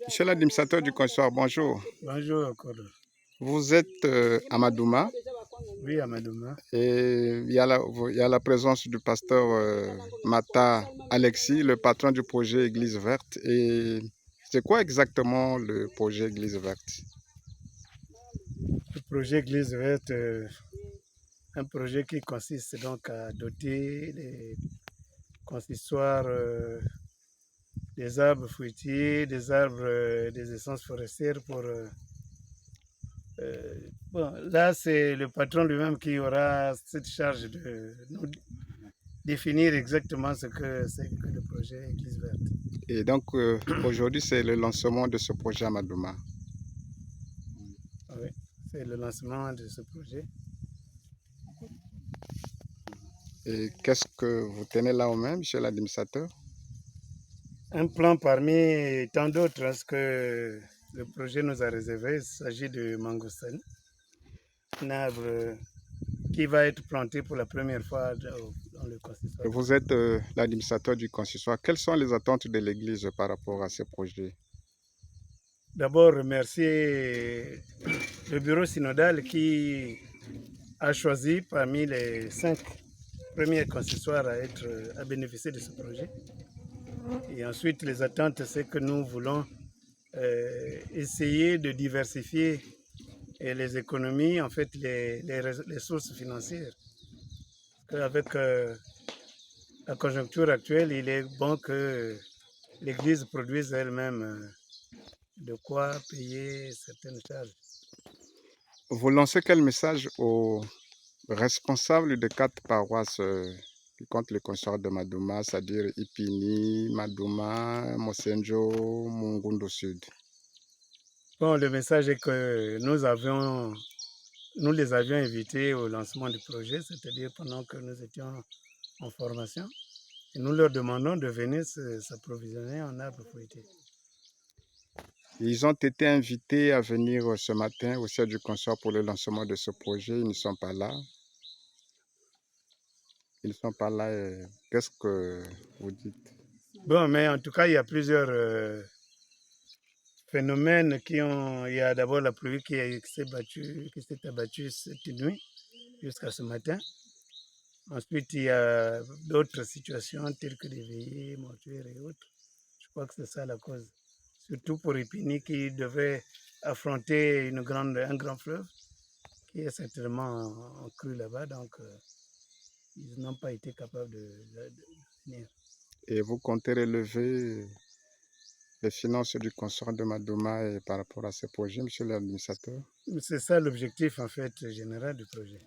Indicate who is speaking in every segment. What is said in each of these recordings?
Speaker 1: Monsieur l'administrateur du consistoire, bonjour.
Speaker 2: Bonjour, Kodo.
Speaker 1: Vous êtes à Madouma
Speaker 2: Oui, Amadouma.
Speaker 1: et il y a la présence du pasteur Mata Alexis, le patron du projet Église Verte. Et c'est quoi exactement le projet Église Verte?
Speaker 2: Le projet Église Verte, un projet qui consiste donc à doter les consistoires des arbres fruitiers, des arbres, des essences forestières pour... bon, là, c'est le patron lui-même qui aura cette charge de nous définir exactement ce que c'est que le projet Église Verte.
Speaker 1: Et donc aujourd'hui, c'est le lancement de ce projet à Madouma.
Speaker 2: Oui, c'est le lancement de ce projet.
Speaker 1: Et qu'est-ce que vous tenez là au même, monsieur l'administrateur?
Speaker 2: Un plan parmi tant d'autres, ce que le projet nous a réservé, il s'agit de mangoustine, un arbre qui va être planté pour la première fois dans le consistoire.
Speaker 1: Vous êtes l'administrateur du consistoire. Quelles sont les attentes de l'Église par rapport à ces projets?
Speaker 2: D'abord, remercier le bureau synodal qui a choisi parmi les 5 premiers consistoires à bénéficier de ce projet. Et ensuite, les attentes, c'est que nous voulons essayer de diversifier les économies, en fait, les sources financières. Avec la conjoncture actuelle, il est bon que l'Église produise elle-même de quoi payer certaines charges.
Speaker 1: Vous lancez quel message aux responsables de 4 paroisses qui comptent le consistoire de Madouma, c'est-à-dire Ipini, Madouma, Mosenjo, Mungundu Sud?
Speaker 2: Bon, le message est que nous les avions invités au lancement du projet, c'est-à-dire pendant que nous étions en formation, et nous leur demandons de venir s'approvisionner en arbres fruitiers.
Speaker 1: Ils ont été invités à venir ce matin au siège du consistoire pour le lancement de ce projet. Ils ne sont pas là. Ils ne sont pas là. Qu'est-ce que vous dites?
Speaker 2: Bon, mais en tout cas, il y a plusieurs phénomènes qui ont... Il y a d'abord la pluie qui s'est abattue cette nuit jusqu'à ce matin. Ensuite, il y a d'autres situations telles que des veillées mortuaires et autres. Je crois que c'est ça la cause. Surtout pour Ipini qui devait affronter un grand fleuve qui est certainement en crue là-bas. Donc, ils n'ont pas été capables de venir.
Speaker 1: Et vous comptez relever les finances du consistoire de Madouma et par rapport à ce projet, monsieur l'administrateur?
Speaker 2: C'est ça l'objectif en fait général du projet.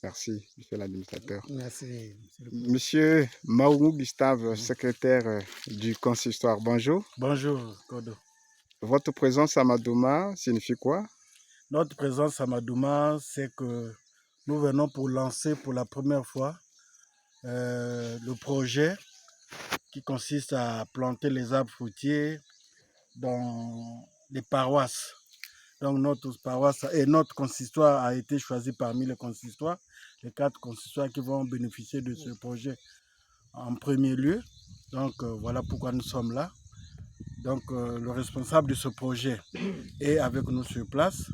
Speaker 1: Merci, monsieur l'administrateur.
Speaker 2: Merci, monsieur le président.
Speaker 1: Monsieur Maoumou Gustave, secrétaire du consistoire, bonjour.
Speaker 2: Bonjour, Kodo.
Speaker 1: Votre présence à Madouma signifie quoi?
Speaker 2: Notre présence à Madouma, c'est que nous venons pour lancer pour la première fois le projet qui consiste à planter les arbres fruitiers dans les paroisses. Donc notre paroisse et notre consistoire a été choisi parmi les consistoires, les 4 consistoires qui vont bénéficier de ce projet en premier lieu. Donc voilà pourquoi nous sommes là. Donc le responsable de ce projet est avec nous sur place.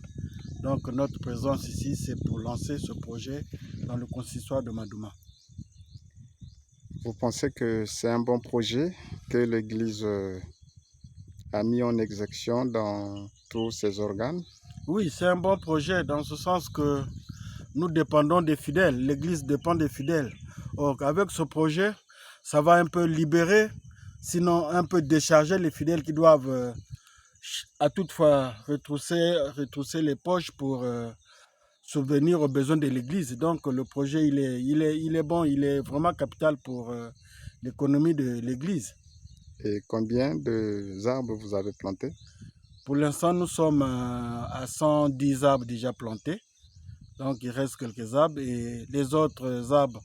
Speaker 2: Donc notre présence ici, c'est pour lancer ce projet dans le consistoire de Madouma.
Speaker 1: Vous pensez que c'est un bon projet que l'Église a mis en exécution dans tous ses organes?
Speaker 2: Oui, c'est un bon projet dans ce sens que nous dépendons des fidèles. L'Église dépend des fidèles. Donc avec ce projet, ça va un peu libérer, sinon un peu décharger les fidèles qui doivent à toute fois retrousser les poches pour subvenir aux besoins de l'Église. Donc le projet, il est bon, il est vraiment capital pour l'économie de l'Église.
Speaker 1: Et combien d'arbres vous avez plantés?
Speaker 2: Pour l'instant, nous sommes à 110 arbres déjà plantés. Donc il reste quelques arbres et les autres arbres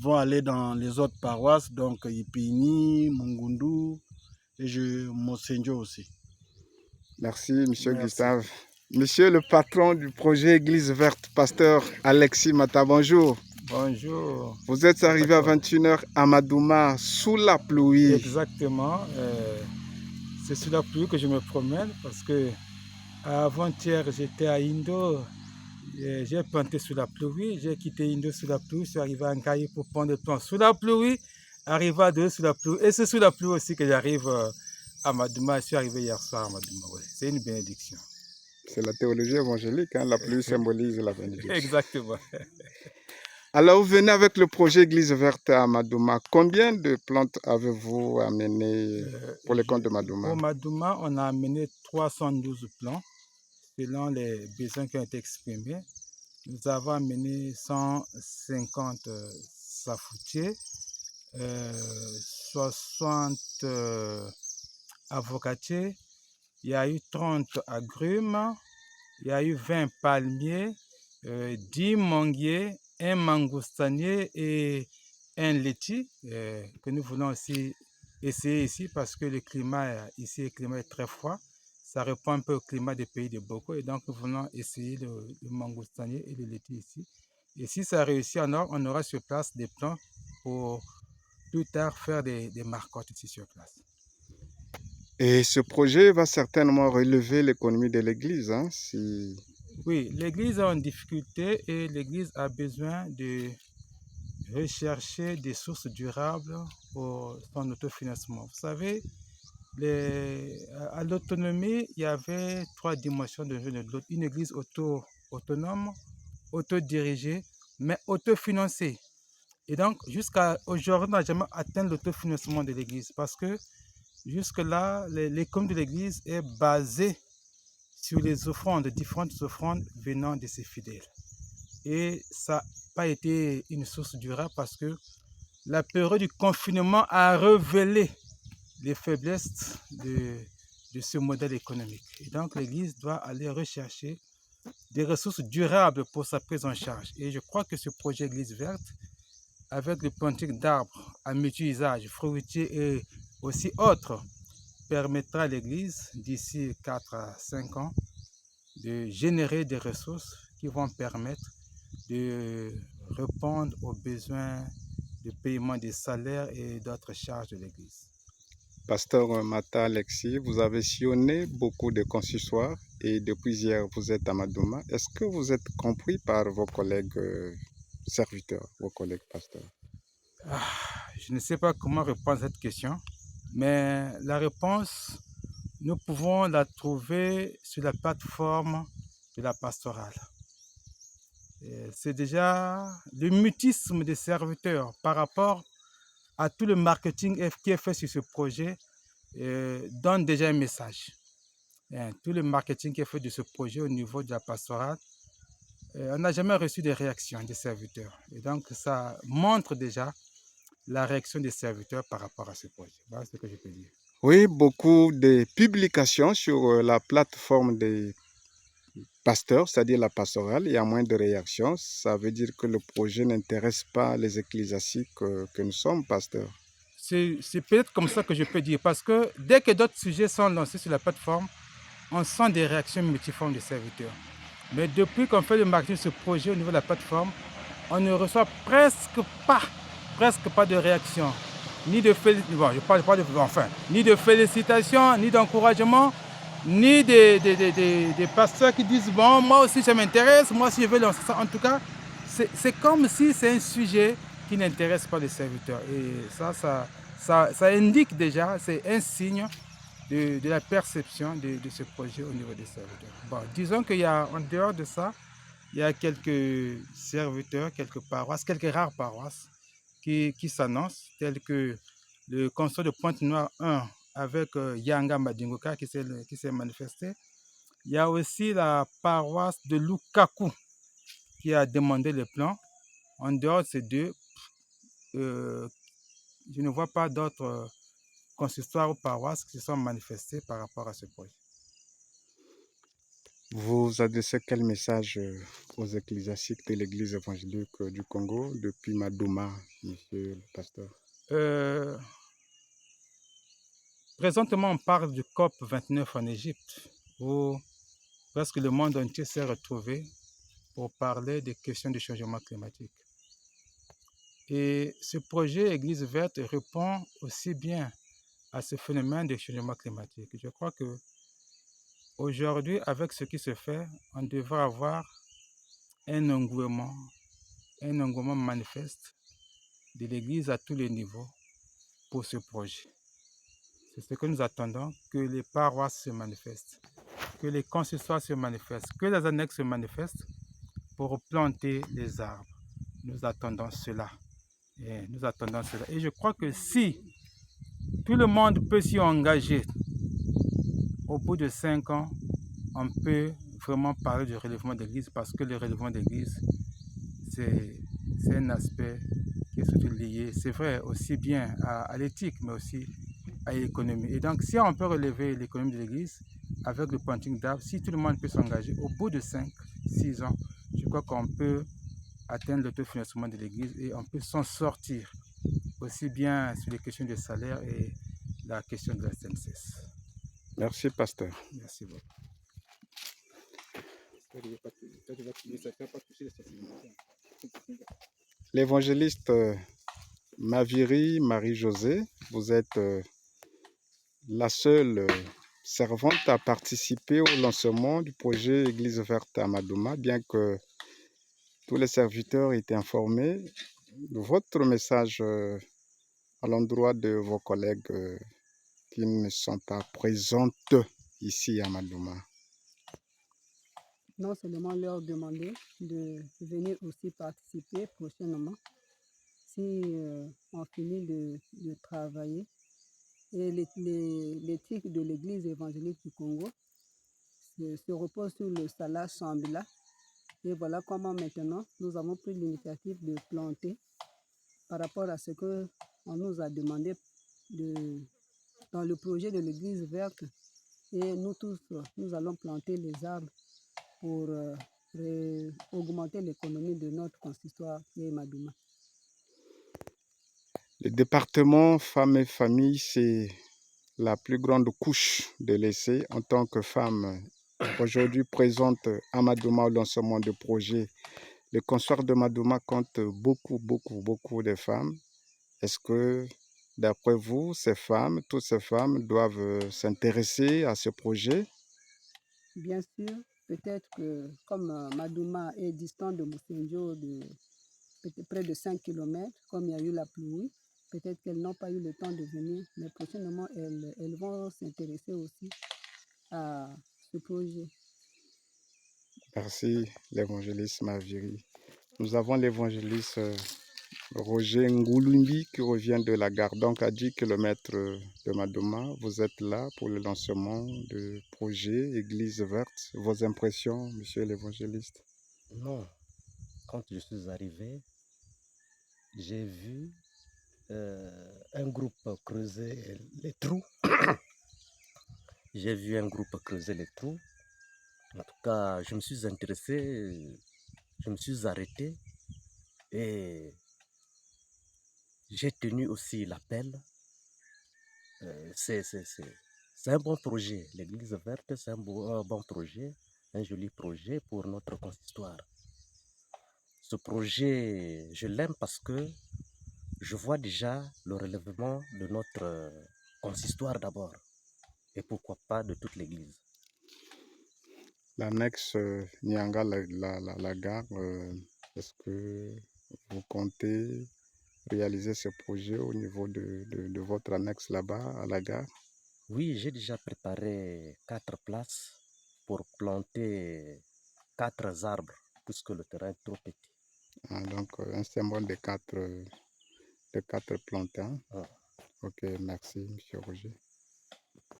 Speaker 2: vont aller dans les autres paroisses, donc Ipini, Mungundu et Mosenjo aussi.
Speaker 1: Merci, monsieur
Speaker 2: Merci.
Speaker 1: Gustave. Monsieur le patron du projet Église Verte, pasteur Alexis Mata, bonjour.
Speaker 2: Bonjour.
Speaker 1: Vous êtes arrivé à 21 h à Madouma sous la pluie.
Speaker 2: Exactement.
Speaker 3: c'est sous la pluie que je me promène parce que avant-hier, j'étais à Indo, et j'ai planté sous la pluie, j'ai quitté Indo sous la pluie, je suis arrivé à Nkayi pour prendre le plan sous la pluie, arrivé à deux sous la pluie, et c'est sous la pluie aussi que j'arrive à Madouma. Je suis arrivé hier soir à Madouma, ouais. C'est une bénédiction.
Speaker 1: C'est la théologie évangélique, hein, la pluie symbolise la bénédiction.
Speaker 3: Exactement.
Speaker 1: Alors, vous venez avec le projet Église verte à Madouma. Combien de plantes avez-vous amené pour le compte de Madouma?
Speaker 3: Pour Madouma, on a amené 312 plants selon les besoins qui ont été exprimés. Nous avons amené 150 safoutiers, 60 avocatiers, il y a eu 30 agrumes, il y a eu 20 palmiers, 10 manguiers, un mangoustanier et un laitier que nous voulons aussi essayer ici parce que le climat ici, le climat est très froid. Ça répond un peu au climat des pays de Boko et donc nous voulons essayer le mangoustanier et le laitier ici. Et si ça réussit, on aura sur place des plans pour plus tard faire des marcottes ici sur place.
Speaker 1: Et ce projet va certainement relever l'économie de l'Église, hein, si...
Speaker 3: Oui, l'Église a une difficulté et l'Église a besoin de rechercher des sources durables pour son autofinancement. Vous savez, à l'autonomie, il y avait 3 dimensions de une Église autonome, autodirigée, mais autofinancée. Et donc, jusqu'à aujourd'hui, on n'a jamais atteint l'autofinancement de l'Église parce que jusque-là, l'économie de l'Église est basée sur les offrandes, différentes offrandes venant de ses fidèles. Et ça n'a pas été une source durable parce que la période du confinement a révélé les faiblesses de ce modèle économique. Et donc, l'Église doit aller rechercher des ressources durables pour sa prise en charge. Et je crois que ce projet Église verte, avec le planting d'arbres à multi-usage, fruitiers et aussi autres, permettra à l'Église, d'ici 4 à 5 ans, de générer des ressources qui vont permettre de répondre aux besoins de paiement des salaires et d'autres charges de l'Église.
Speaker 1: Pasteur Mata Alexis, vous avez sillonné beaucoup de consistoires et depuis hier, vous êtes à Madouma. Est-ce que vous êtes compris par vos collègues serviteurs, vos collègues pasteurs?
Speaker 3: Je ne sais pas comment répondre à cette question, mais la réponse, nous pouvons la trouver sur la plateforme de la pastorale. C'est déjà le mutisme des serviteurs par rapport à tout le marketing qui est fait sur ce projet donne déjà un message. Tout le marketing qui est fait de ce projet au niveau de la pastorale, on n'a jamais reçu de réaction des serviteurs. Et donc, ça montre déjà la réaction des serviteurs par rapport à ce projet. Voilà ce que je peux dire.
Speaker 1: Oui, beaucoup de publications sur la plateforme des pasteurs, c'est-à-dire la pastorale, il y a moins de réactions. Ça veut dire que le projet n'intéresse pas les ecclésiastiques que nous sommes, pasteurs.
Speaker 3: C'est peut-être comme ça que je peux dire, parce que dès que d'autres sujets sont lancés sur la plateforme, on sent des réactions multiformes des serviteurs. Mais depuis qu'on fait le marketing de ce projet au niveau de la plateforme, on ne reçoit presque pas de réaction, ni de bon, je parle pas de, enfin, ni de félicitations, ni d'encouragement, ni des pasteurs qui disent bon, moi aussi ça m'intéresse, moi aussi je veux lancer ça. En tout cas, c'est comme si c'est un sujet qui n'intéresse pas les serviteurs. Et ça indique déjà, c'est un signe de la perception de ce projet au niveau des serviteurs. Bon, disons qu'il y a, en dehors de ça, il y a quelques serviteurs, quelques paroisses, quelques rares paroisses qui s'annoncent, telles que le consort de Pointe-Noire 1 avec Yanga Madingoka qui s'est manifesté. Il y a aussi la paroisse de Lukaku qui a demandé le plan. En dehors de ces deux, je ne vois pas d'autres consistoires ou paroisses qui se sont manifestées par rapport à ce projet.
Speaker 1: Vous adressez quel message aux ecclésiastiques de l'Église évangélique du Congo depuis Madouma, monsieur le pasteur?
Speaker 3: Présentement, on parle du COP 29 en Égypte, où presque le monde entier s'est retrouvé pour parler des questions du changement climatique. Et ce projet Église verte répond aussi bien à ce phénomène de changement climatique. Je crois que aujourd'hui, avec ce qui se fait, on devrait avoir un engouement manifeste de l'Église à tous les niveaux pour ce projet. C'est ce que nous attendons, que les paroisses se manifestent, que les consistoires se manifestent, que les annexes se manifestent pour planter les arbres. Nous attendons cela. Et je crois que si tout le monde peut s'y engager, au bout de 5 ans, on peut vraiment parler du relèvement d'église, parce que le relèvement d'église, c'est un aspect qui est surtout lié, c'est vrai, aussi bien à l'éthique, mais aussi à l'économie. Et donc, si on peut relever l'économie de l'église avec le planting d'arbres, si tout le monde peut s'engager, au bout de 5-6 ans, je crois qu'on peut atteindre l'autofinancement de l'église et on peut s'en sortir, aussi bien sur les questions de salaire et la question de la SNCS.
Speaker 1: Merci, pasteur.
Speaker 3: Merci beaucoup.
Speaker 1: L'évangéliste Maviri Marie-Josée, vous êtes la seule servante à participer au lancement du projet Église verte à Madouma, bien que tous les serviteurs étaient informés. Votre message à l'endroit de vos collègues qui ne sont pas présentes ici à Madouma.
Speaker 4: Non seulement leur demander de venir aussi participer prochainement si on finit de travailler. Et l'éthique de l'Église évangélique du Congo se repose sur le Salah Shambhala. Et voilà comment maintenant nous avons pris l'initiative de planter par rapport à ce qu'on nous a demandé dans le projet de l'Église verte. Et nous tous, nous allons planter les arbres pour augmenter l'économie de notre consistoire qui est Madouma.
Speaker 1: Le département femmes et famille, c'est la plus grande couche de l'essai en tant que femme aujourd'hui présente à Madouma au lancement du projet. Le consoir de Madouma compte beaucoup de femmes. Est-ce que, d'après vous, toutes ces femmes doivent s'intéresser à ce projet?
Speaker 4: Bien sûr, peut-être que comme Madouma est distant de Moussendio de près de 5 km, comme il y a eu la pluie, peut-être qu'elles n'ont pas eu le temps de venir, mais prochainement, elles vont s'intéresser aussi à ce projet.
Speaker 1: Merci, l'évangéliste Maviri. Nous avons l'évangéliste Roger Ngoulumbi qui revient de la gare, donc à 10 km de Madouma. Vous êtes là pour le lancement du projet Église verte. Vos impressions, monsieur l'évangéliste?
Speaker 5: Non, quand je suis arrivé, j'ai vu un groupe creuser les trous. J'ai vu un groupe creuser les trous. En tout cas, je me suis intéressé, je me suis arrêté et j'ai tenu aussi l'appel. C'est un bon projet. L'Église verte, c'est un bon projet, un joli projet pour notre consistoire. Ce projet, je l'aime parce que je vois déjà le relèvement de notre consistoire d'abord, et pourquoi pas de toute l'Église.
Speaker 1: L'annexe Nyanga, la gare, est-ce que vous comptez réaliser ce projet au niveau de votre annexe là-bas à la gare?
Speaker 5: Oui, j'ai déjà préparé 4 places pour planter 4 arbres, puisque le terrain est trop petit.
Speaker 1: Ah, donc un symbole de 4 plantes. Hein?
Speaker 5: Ah.
Speaker 1: Ok, merci, monsieur Roger.